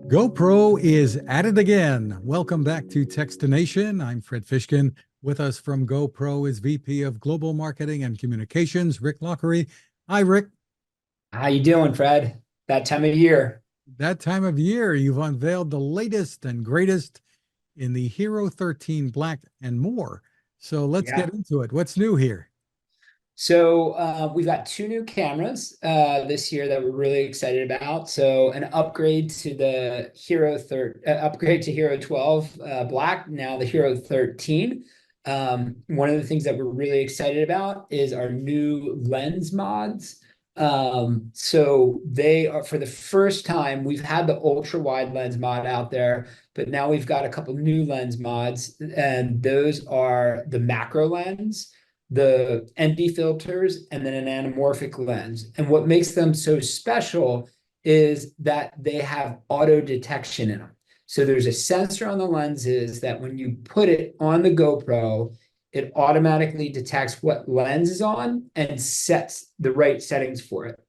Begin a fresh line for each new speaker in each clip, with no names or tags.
GoPro is at it again. Welcome back to Techstination. I'm Fred Fishkin. With us from GoPro is VP of Global Marketing and Communications, Rick Loughery. Hi, Rick.
How you doing, Fred? That time of year.
That time of year, you've unveiled the latest and greatest in the Hero13 Black and more. So let's
Yeah.
get into it. What's new here?
So we've got two new cameras this year that we're really excited about. So an upgrade to the upgrade to Hero 12 Black, now the Hero 13. One of the things that we're really excited about is our new lens mods. So they are, for the first time, we've had the ultra wide lens mod out there, but now we've got a couple new lens mods, and those are the macro lens, the ND filters, and then an anamorphic lens. And what makes them so special is that they have auto detection in them. So there's a sensor on the lenses that when you put it on the GoPro, it automatically detects what lens is on and sets the right settings for it.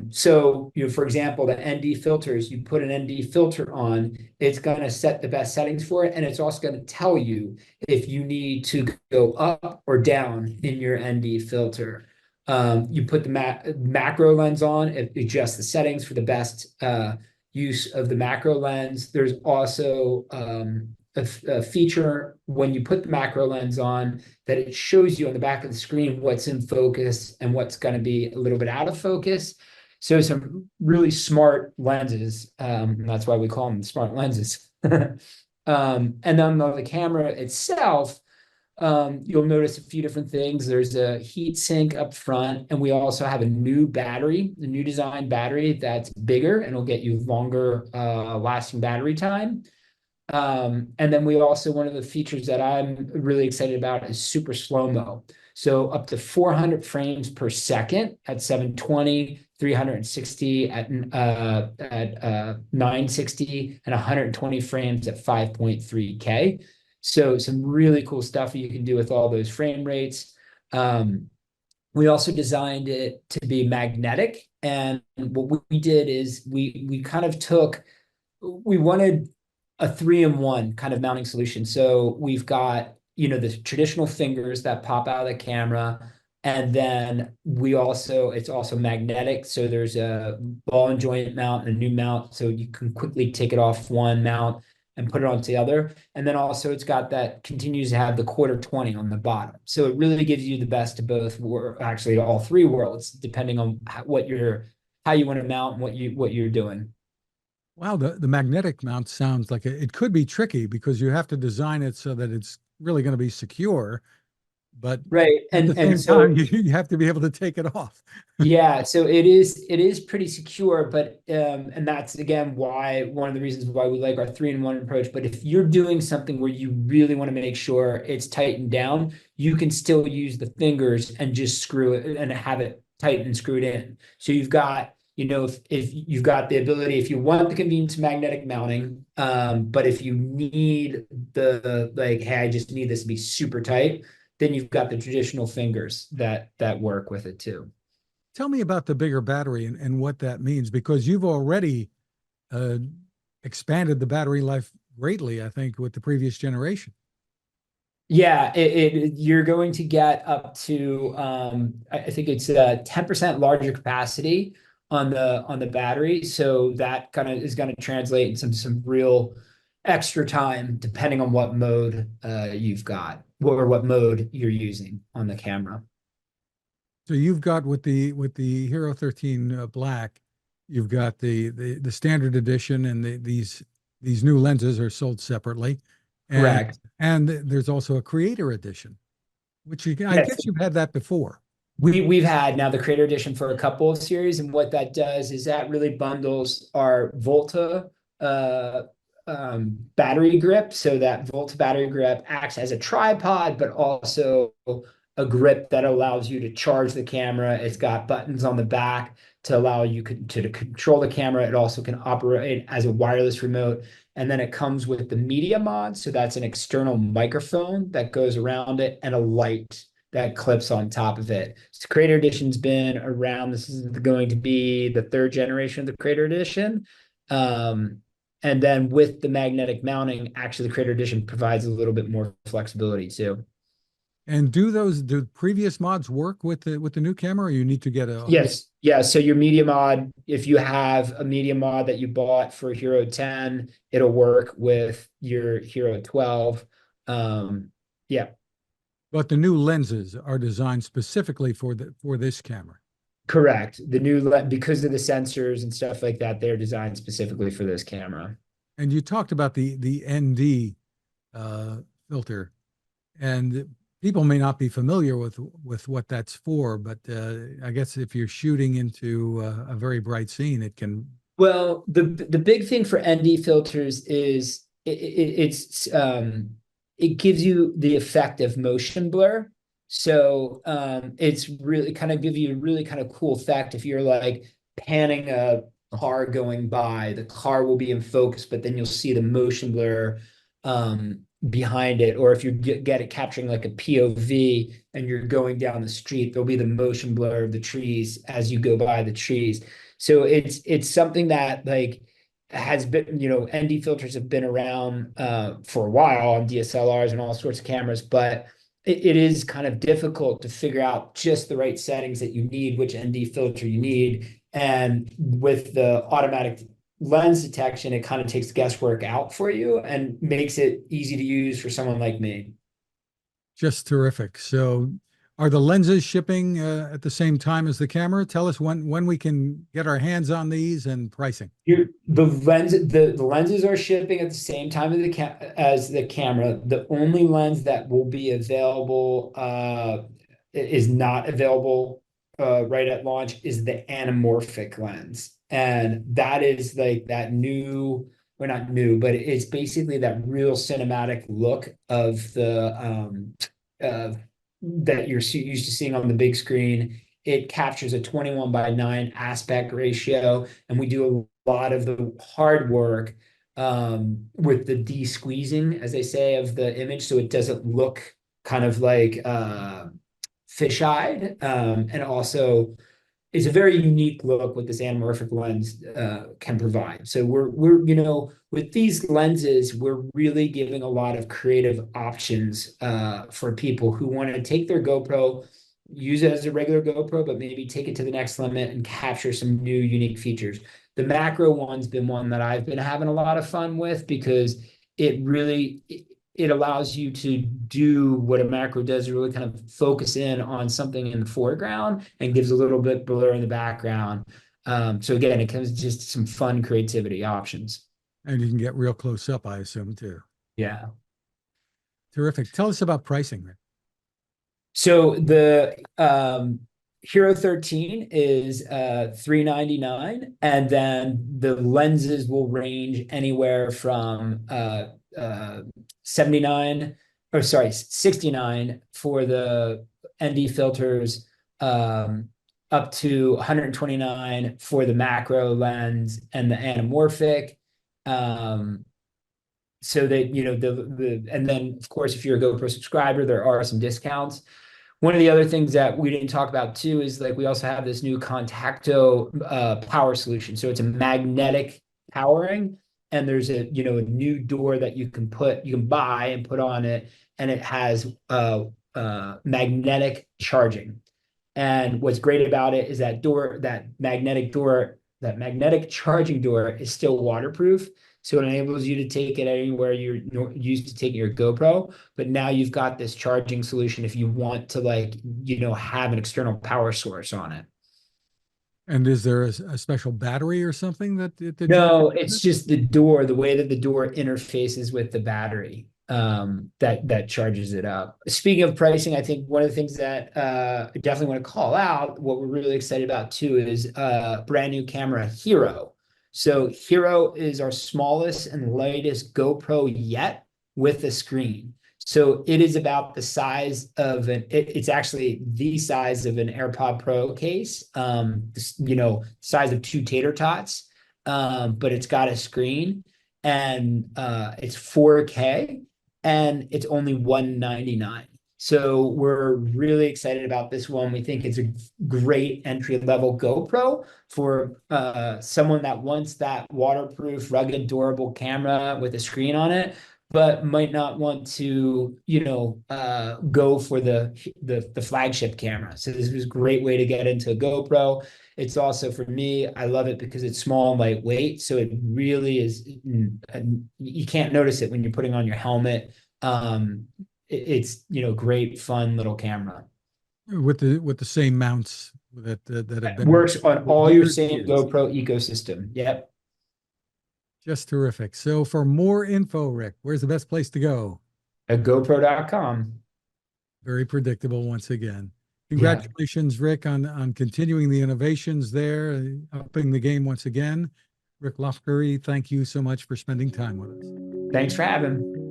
So, for example, the ND filters, you put an ND filter on, it's going to set the best settings for it. And it's also going to tell you if you need to go up or down in your ND filter. You put the macro lens on, it adjusts the settings for the best use of the macro lens. There's also a feature when you put the macro lens on that it shows you on the back of the screen what's in focus and what's going to be a little bit out of focus. So some really smart lenses. That's why we call them smart lenses. And then on the camera itself, you'll notice a few different things. There's a heat sink up front, and we also have a new battery, a new design battery that's bigger and will get you longer lasting battery time. And then we also, one of the features that I'm really excited about is super slow-mo. So up to 400 frames per second at 720, 360 at 960, and 120 frames at 5.3K. So some really cool stuff you can do with all those frame rates. We also designed it to be magnetic. And what we did is we kind of we wanted a 3-in-1 kind of mounting solution. So we've got, the traditional fingers that pop out of the camera. And then it's also magnetic. So there's a ball and joint mount and a new mount. So you can quickly take it off one mount and put it onto the other. And then also it's got that continues to have the quarter 20 on the bottom. So it really gives you the best of both, actually all three worlds, depending on how you want to mount and what you're doing.
Wow, the magnetic mount sounds like it could be tricky because you have to design it so that it's really going to be secure. But
Right.
at the
And
same time,
so
you have to be able to take it off.
yeah, so it is pretty secure, but and that's again why one of the reasons why we like our 3-in-1 approach. But if you're doing something where you really want to make sure it's tightened down, you can still use the fingers and just screw it and have it tight and screwed in. So you've got, if you've got the ability, if you want the convenience of magnetic mounting, but if you need the like, hey, I just need this to be super tight, then you've got the traditional fingers that work with it too.
Tell me about the bigger battery and what that means, because you've already uh, expanded the battery life greatly, I think, with the previous generation.
Yeah, you're going to get up to I think it's a 10% larger capacity on the battery. So that kind of is going to translate in some real extra time depending on what mode you've got or what mode you're using on the camera.
So you've got with the Hero 13 Black, you've got the standard edition, and these new lenses are sold separately, and
Correct.
there's also a creator edition, which I
Yes.
guess you've had that before.
We've had now the Creator Edition for a couple of series, and what that does is that really bundles our Volta uh, battery grip. So that Volta battery grip acts as a tripod, but also a grip that allows you to charge the camera. It's got buttons on the back to allow you to control the camera. It also can operate as a wireless remote. And then it comes with the media mod. So that's an external microphone that goes around it and a light that clips on top of it. So Creator Edition's been around. This is going to be the third generation of the Creator Edition. And then with the magnetic mounting, actually the Creator Edition provides a little bit more flexibility too.
And do previous mods work with the new camera, or you need to get a
Yes, yeah. So your media mod, if you have a media mod that you bought for Hero 10, it'll work with your Hero 12. Yeah,
but the new lenses are designed specifically for this camera.
correct. Because of the sensors and stuff like that, they're designed specifically for this camera.
And you talked about the ND uh, filter, and people may not be familiar with what that's for, but I guess if you're shooting into a very bright scene, it can.
Well, the big thing for ND filters is it gives you the effect of motion blur. So it's really kind of give you a really kind of cool effect if you're like panning a car going by, the car will be in focus, but then you'll see the motion blur behind it. Or if you get it capturing like a POV and you're going down the street, there'll be the motion blur of the trees as you go by the trees. So it's something that like has been, ND filters have been around for a while on DSLRs and all sorts of cameras, but it is kind of difficult to figure out just the right settings that you need, which ND filter you need. And with the automatic lens detection, it kind of takes guesswork out for you and makes it easy to use for someone like me.
Just terrific. So, are the lenses shipping at the same time as the camera? Tell us when we can get our hands on these and pricing.
The lenses are shipping at the same time as the camera. The only lens that will be available is not available right at launch is the anamorphic lens, and that is like that new, or not new, but it's basically that real cinematic look of the uh, that you're used to seeing on the big screen. It captures a 21:9 aspect ratio, and we do a lot of the hard work with the de-squeezing, as they say, of the image, so it doesn't look kind of like fish-eyed, and also is a very unique look what this anamorphic lens can provide. So we're with these lenses, we're really giving a lot of creative options for people who want to take their GoPro, use it as a regular GoPro, but maybe take it to the next limit and capture some new unique features. The macro one's been one that I've been having a lot of fun with because it allows you to do what a macro does, really kind of focus in on something in the foreground and gives a little bit blur in the background. So again, it comes just some fun creativity options.
And you can get real close up, I assume, too.
Yeah.
Terrific. Tell us about pricing.
So the Hero 13 is $399, and then the lenses will range anywhere from 79 or sorry 69 for the ND filters, up to 129 for the macro lens and the anamorphic. So that and then of course if you're a GoPro subscriber, there are some discounts. One of the other things that we didn't talk about too is like we also have this new Contacto power solution. So it's a magnetic powering, and there's a new door that you can buy and put on it, and it has magnetic charging. And what's great about it is that magnetic charging door is still waterproof. So it enables you to take it anywhere you're used to taking your GoPro, but now you've got this charging solution if you want to have an external power source on it.
And is there a special battery or something that
No, it's just the way that the door interfaces with the battery that charges it up. Speaking of pricing, I think one of the things that I definitely want to call out, what we're really excited about too, is brand new camera Hero. So Hero is our smallest and lightest GoPro yet with a screen. So it is about the size of it's actually the size of an AirPod Pro case, size of two tater tots, but it's got a screen, and it's 4K, and it's only $199. So we're really excited about this one. We think it's a great entry level GoPro for someone that wants that waterproof, rugged, durable camera with a screen on it, but might not want to, go for the flagship camera. So this was a great way to get into a GoPro. It's also, for me, I love it because it's small and lightweight. So it really is, you can't notice it when you're putting on your helmet. It's, great, fun little camera.
With the same mounts that have been
Works on
for
all your
years and
same
years.
GoPro ecosystem. Yep.
Just terrific. So for more info, Rick, where's the best place to go?
At GoPro.com.
Very predictable once again.
Yeah.
Congratulations, Rick, on continuing the innovations there, upping the game once again. Rick Loughery, thank you so much for spending time with us.
Thanks for having.